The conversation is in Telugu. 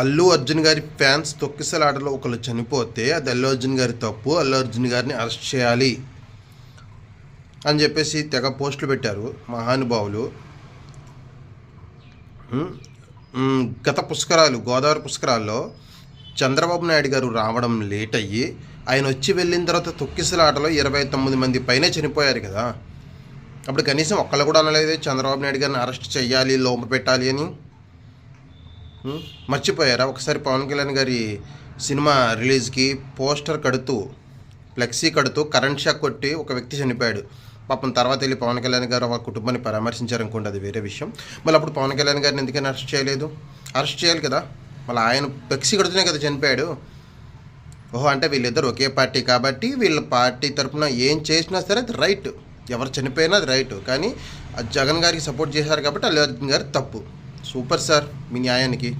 అల్లు అర్జున్ గారి ఫ్యాన్స్ తొక్కిసలాటలో ఒకళ్ళు చనిపోతే అది అల్లు అర్జున్ గారి తప్పు, అల్లు అర్జున్ గారిని అరెస్ట్ చేయాలి అని చెప్పేసి తెగ పోస్టులు పెట్టారు మహానుభావులు. గత పుష్కరాలు, గోదావరి పుష్కరాల్లో చంద్రబాబు నాయుడు గారు రావడం లేట్ అయ్యి ఆయన వచ్చి వెళ్ళిన తర్వాత తొక్కిసలాటలో 29 మంది పైనే చనిపోయారు కదా. అప్పుడు కనీసం ఒక్కళ్ళు కూడా అనలేదు చంద్రబాబు నాయుడు గారిని అరెస్ట్ చేయాలి, లోపల పెట్టాలి అని. మర్చిపోయారా? ఒకసారి పవన్ కళ్యాణ్ గారి సినిమా రిలీజ్కి పోస్టర్ కడుతూ, ఫ్లెక్సీ కడుతూ కరెంట్ షాక్ కొట్టి ఒక వ్యక్తి చనిపోయాడు. పాపం తర్వాత వెళ్ళి పవన్ కళ్యాణ్ గారు ఆ కుటుంబాన్ని పరామర్శించారనుకోండి, అది వేరే విషయం. మళ్ళీ అప్పుడు పవన్ కళ్యాణ్ గారిని ఎందుకని అరెస్ట్ చేయలేదు? అరెస్ట్ చేయాలి కదా. మళ్ళీ ఆయన ఫ్లెక్సీ కడుతూనే కదా చనిపోయాడు. ఓహో, అంటే వీళ్ళిద్దరు ఒకే పార్టీ కాబట్టి వీళ్ళ పార్టీ తరఫున ఏం చేసినా సరే అది రైట్, ఎవరు చనిపోయినా అది రైట్. కానీ జగన్ గారికి సపోర్ట్ చేశారు కాబట్టి అల్లు అర్జున్ గారు తప్పు. సూపర్ సార్ మీ న్యాయానికి.